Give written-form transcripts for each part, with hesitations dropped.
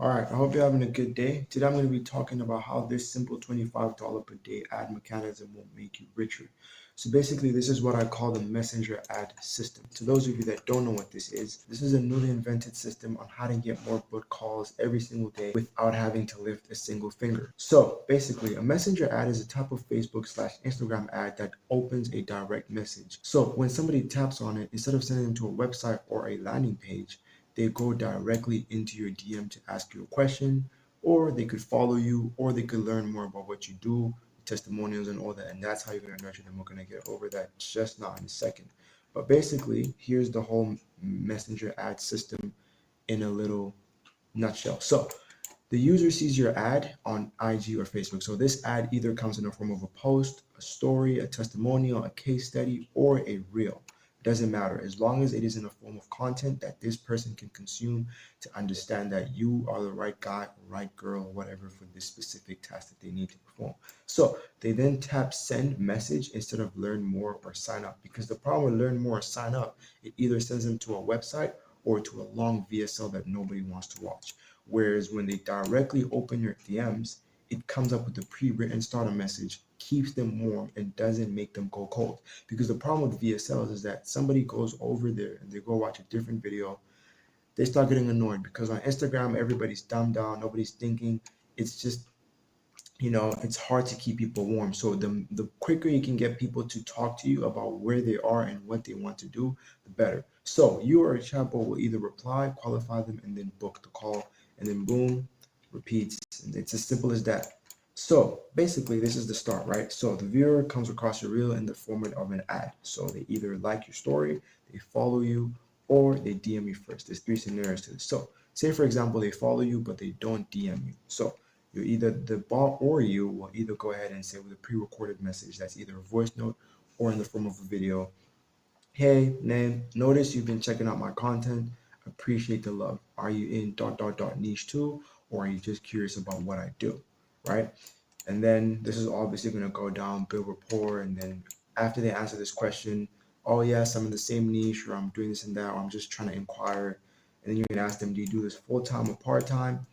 All right, I hope you're having a good day. Today I'm going to be talking about how this simple $25 per day ad mechanism will make you richer. So basically, this is what I call the messenger ad system. To those of you that don't know what this is a newly invented system on how to get more book calls every single day without having to lift a single finger. So basically, a messenger ad is a type of Facebook/Instagram ad that opens a direct message. So when somebody taps on it, instead of sending them to a website or a landing page, they go directly into your DM to ask you a question, or they could follow you, or they could learn more about what you do, testimonials, and all that. And that's how you're going to nurture them. We're going to get over that just not in a second. But basically, here's the whole messenger ad system in a little nutshell. So the user sees your ad on IG or Facebook. So this ad either comes in the form of a post, a story, a testimonial, a case study, or a reel. It doesn't matter as long as it is in a form of content that this person can consume to understand that you are the right guy or right girl or whatever for this specific task that they need to perform. So they then tap send message instead of learn more or sign up, because the problem with learn more or sign up, it either sends them to a website or to a long VSL that nobody wants to watch. Whereas when they directly open your DMs, it comes up with the pre-written starter message, keeps them warm, and doesn't make them go cold. Because the problem with VSLs is that somebody goes over there and they go watch a different video, they start getting annoyed because on Instagram everybody's dumbed down, nobody's thinking. It's just, it's hard to keep people warm. So the quicker you can get people to talk to you about where they are and what they want to do, the better. So you or a chatbot will either reply, qualify them, and then book the call, and then boom, repeats. And it's as simple as that. So basically, this is the start, right? So the viewer comes across your reel in the format of an ad. So they either like your story, they follow you, or they DM you first. There's three scenarios to this. So say for example, they follow you, but they don't DM you. So you either the bot or you will either go ahead and say with a pre-recorded message that's either a voice note or in the form of a video, hey name, notice you've been checking out my content, appreciate the love, are you in niche too, or are you just curious about what I do, right? And then this is obviously going to go down, build rapport, and then after they answer this question, oh yes, I'm in the same niche, or I'm doing this and that, or I'm just trying to inquire. And then you can ask them, do you do this full-time or part-time?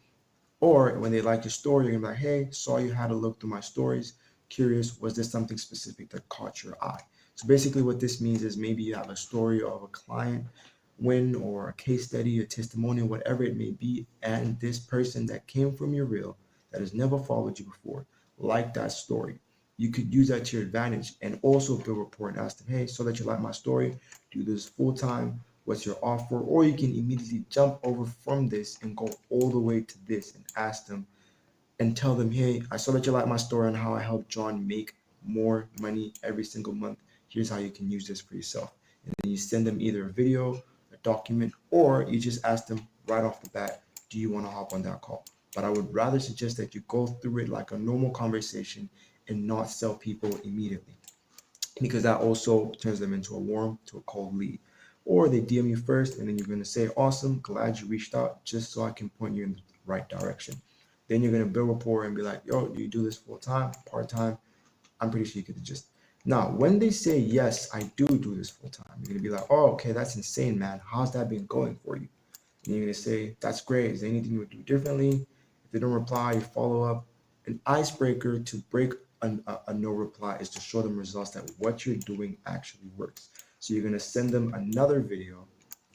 Or when they like your story, you're gonna be like, hey, saw you had a look through my stories. Curious, was there something specific that caught your eye? So basically what this means is maybe you have a story of a client win or a case study, a testimonial, whatever it may be, and this person that came from your reel that has never followed you before, like that story. You could use that to your advantage and also build rapport and ask them, hey, so that you like my story, do this full time, what's your offer? Or you can immediately jump over from this and go all the way to this and ask them and tell them, hey, I saw that you like my story and how I helped John make more money every single month. Here's how you can use this for yourself. And then you send them either a video, a document, or you just ask them right off the bat, do you want to hop on that call? But I would rather suggest that you go through it like a normal conversation and not sell people immediately, because that also turns them into a warm to a cold lead. Or they DM you first, and then you're going to say, awesome, glad you reached out, just so I can point you in the right direction. Then you're going to build rapport and be like, yo, do you do this full time, part time? I'm pretty sure you get the gist. Now, when they say, yes, I do this full time, you're going to be like, oh, okay, that's insane, man. How's that been going for you? And you're going to say, that's great. Is there anything you would do differently? If they don't reply, you follow up. An icebreaker to break a no reply is to show them results that what you're doing actually works. So you're going to send them another video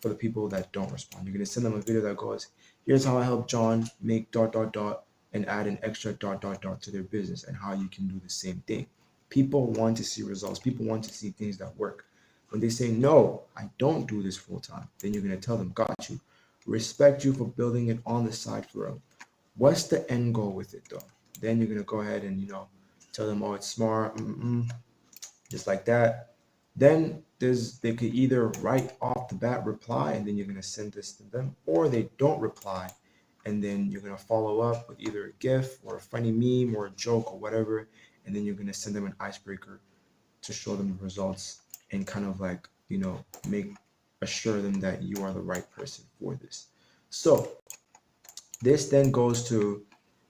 for the people that don't respond. You're going to send them a video that goes, here's how I help John make and add an extra to their business, and how you can do the same thing. People want to see results. People want to see things that work. When they say, no, I don't do this full time, then you're going to tell them, got you. Respect you for building it on the side for them. What's the end goal with it though? Then you're going to go ahead and, tell them, oh, it's smart, just like that. Then they could either right off the bat reply, and then you're going to send this to them, or they don't reply, and then you're going to follow up with either a GIF or a funny meme or a joke or whatever, and then you're going to send them an icebreaker to show them the results and kind of like, make assure them that you are the right person for this. So this then goes to,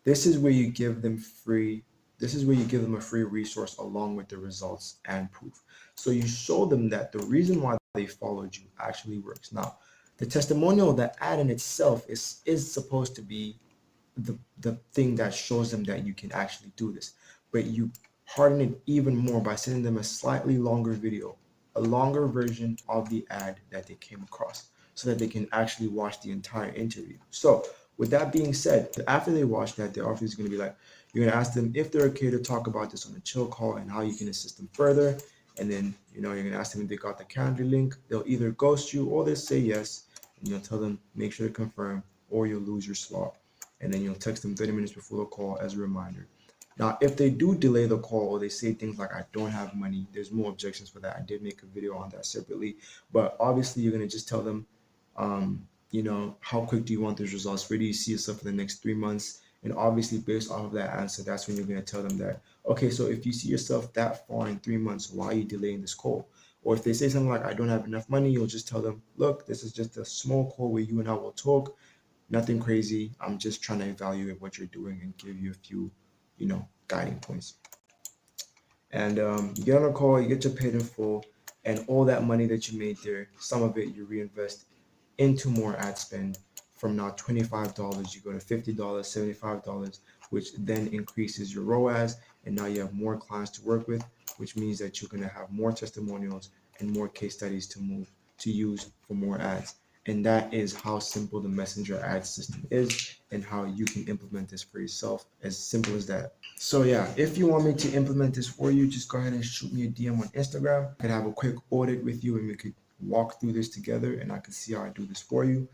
this is where you give them free, this is where you give them a free resource along with the results and proof. So you show them that the reason why they followed you actually works. Now, the testimonial, the ad in itself is supposed to be the thing that shows them that you can actually do this. But you harden it even more by sending them a slightly longer video, a longer version of the ad that they came across, so that they can actually watch the entire interview. So with that being said, after they watch that, the officer is going to be like, you're going to ask them if they're okay to talk about this on a chill call and how you can assist them further. And then, you're going to ask them if they got the calendar link. They'll either ghost you or they'll say yes. And you'll tell them, make sure to confirm, or you'll lose your slot. And then you'll text them 30 minutes before the call as a reminder. Now, if they do delay the call or they say things like, I don't have money, there's more objections for that. I did make a video on that separately. But obviously, you're going to just tell them, how quick do you want those results? Where do you see yourself in the next 3 months? And obviously, based off of that answer, that's when you're going to tell them that, okay, so if you see yourself that far in 3 months, why are you delaying this call? Or if they say something like, I don't have enough money, you'll just tell them, look, this is just a small call where you and I will talk. Nothing crazy. I'm just trying to evaluate what you're doing and give you a few, guiding points. And you get on a call, you get your paid in full, and all that money that you made there, some of it you reinvest into more ad spend. From now $25, you go to $50, $75, which then increases your ROAS, and now you have more clients to work with, which means that you're going to have more testimonials and more case studies to use for more ads. And that is how simple the messenger ad system is and how you can implement this for yourself. As simple as that. So yeah, if you want me to implement this for you, just go ahead and shoot me a DM on Instagram. I could have a quick audit with you and we could walk through this together and I could see how I do this for you.